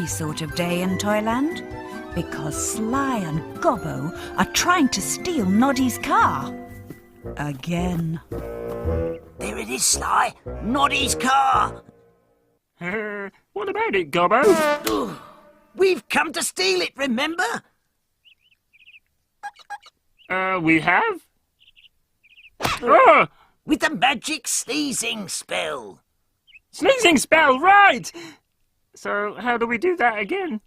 sort of day in Toyland, because Sly and Gobbo are trying to steal Noddy's car. Again. There it is, Sly. Noddy's car. What about it, Gobbo? We've come to steal it, remember? We have? Oh! With the magic sneezing spell. Sneezing spell, right! So, how do we do that again?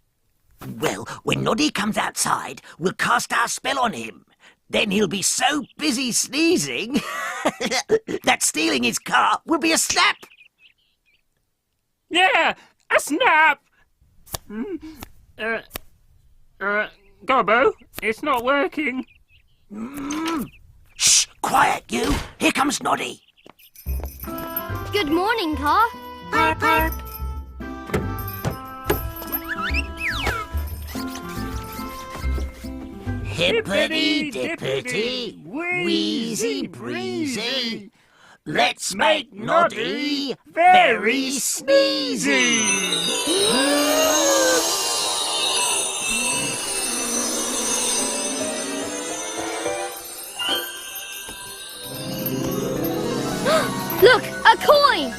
Well, when Noddy comes outside, we'll cast our spell on him. Then he'll be so busy sneezing that stealing his car will be a snap. Yeah, a snap! Gobbo, it's not working. Shh, quiet you. Here comes Noddy. Good morning, car. Burp, burp. Hippity-dippity, wheezy breezy. Let's make Noddy very sneezy. Look, a coin!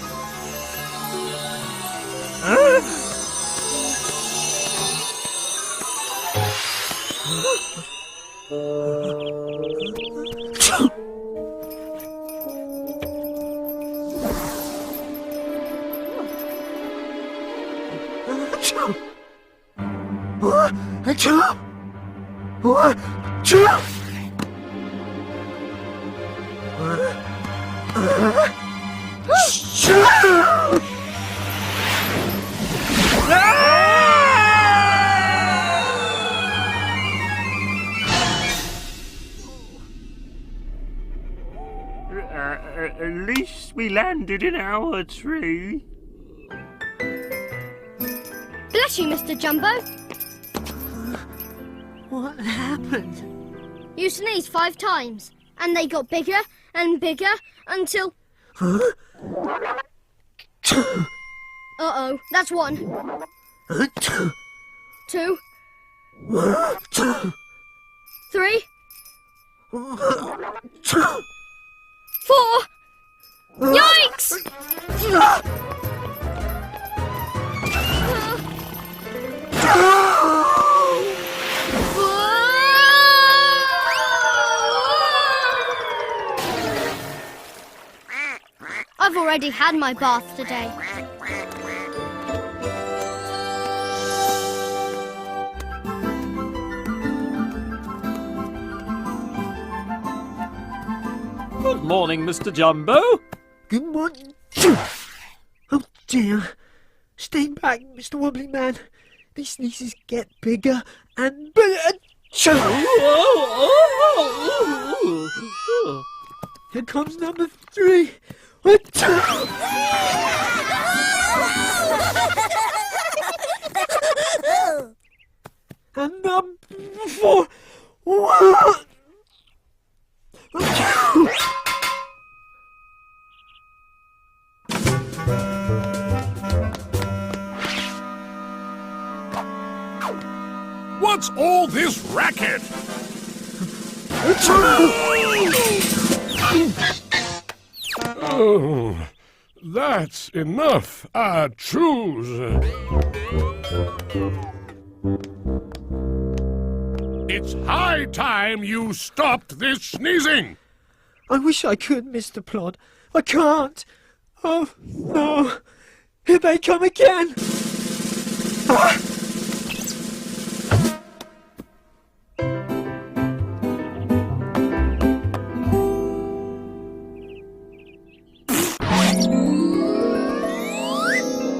At least we landed in our tree. Bless you, Mr. Jumbo. What happened? You sneezed 5 times, and they got bigger and bigger until... Uh-oh, that's 1. 2. 3. 4. Yikes! I've already had my bath today. Good morning, Mr. Jumbo. Good morning. Oh dear. Stay back, Mr. Wobbly Man. These sneezes get bigger and bigger. Here comes number 3. And number 4. What's all this racket? Oh, that's enough. I choose. It's high time you stopped this sneezing. I wish I could, Mr. Plod. I can't. Oh, no. Here they come again. Ah!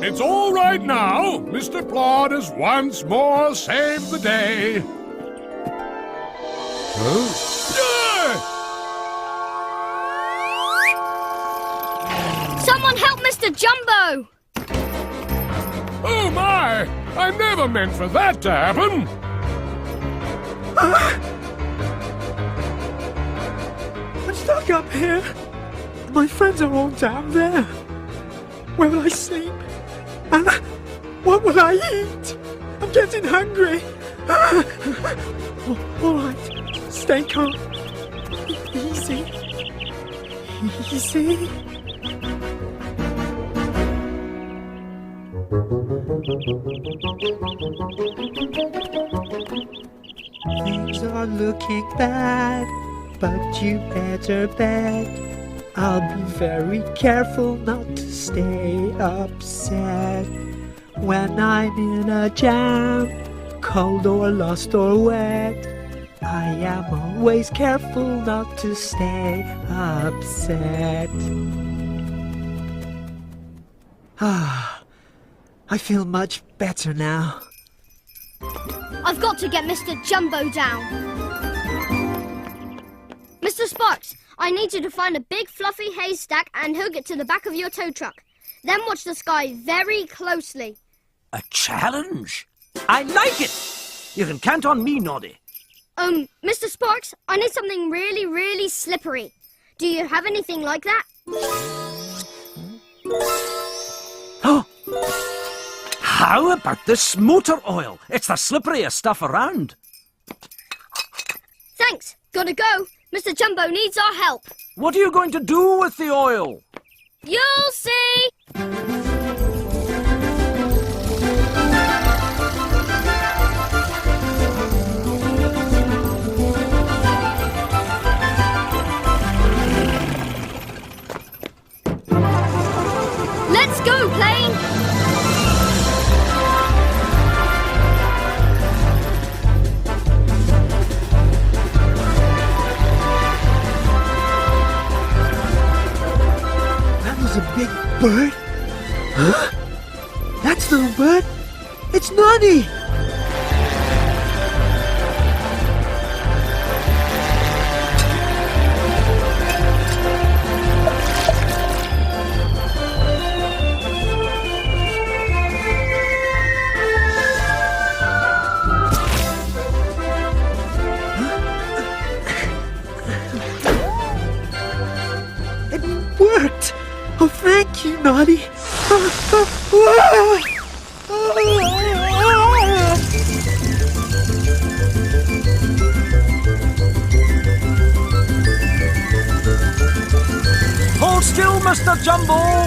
It's all right now. Mr. Plod has once more saved the day. Huh? Someone help Mr. Jumbo! Oh my! I never meant for that to happen. I'm stuck up here. My friends are all down there. Where will I sleep? And what will I eat? getting hungry. All right, stay calm. Easy. Easy. Things are looking bad, but you better bet I'll be very careful not to stay upset. When I'm in a jam, cold or lost or wet, I am always careful not to stay upset. I feel much better now. I've got to get Mr. Jumbo down. Mr. Sparks, I need you to find a big fluffy haystack and hook it to the back of your tow truck. Then watch the sky very closely. A challenge? I like it! You can count on me, Noddy. Mr. Sparks, I need something really, really slippery. Do you have anything like that? Oh! How about this motor oil? It's the slipperiest stuff around. Thanks. Gotta go. Mr. Jumbo needs our help. What are you going to do with the oil? You'll see. Let's go, plane. A big bird? Huh? That's no bird. It's Noddy. It worked. Oh, thank you, Noddy. Hold still, Mr. Jumbo!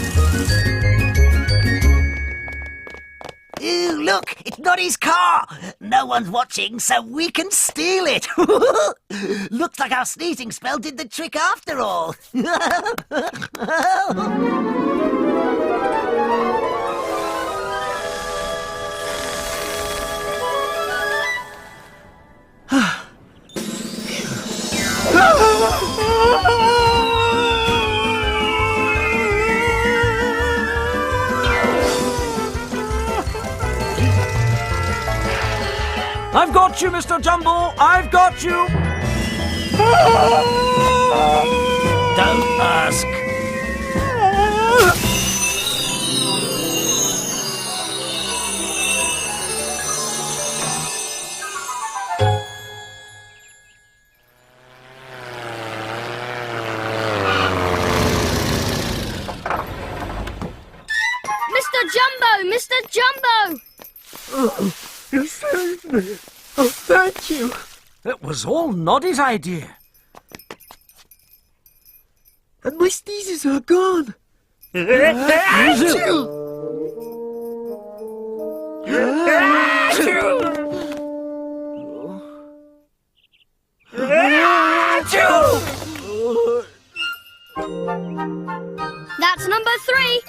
Ooh, look, it's Noddy's car. No one's watching, so we can steal it. Looks like our sneezing spell did the trick after all. I've got you, Mr. Jumbo! I've got you! Don't ask. Mr. Jumbo! Mr. Jumbo! You saved me. Oh, thank you. It was all Noddy's idea. And my sneezes are gone. That's number 3.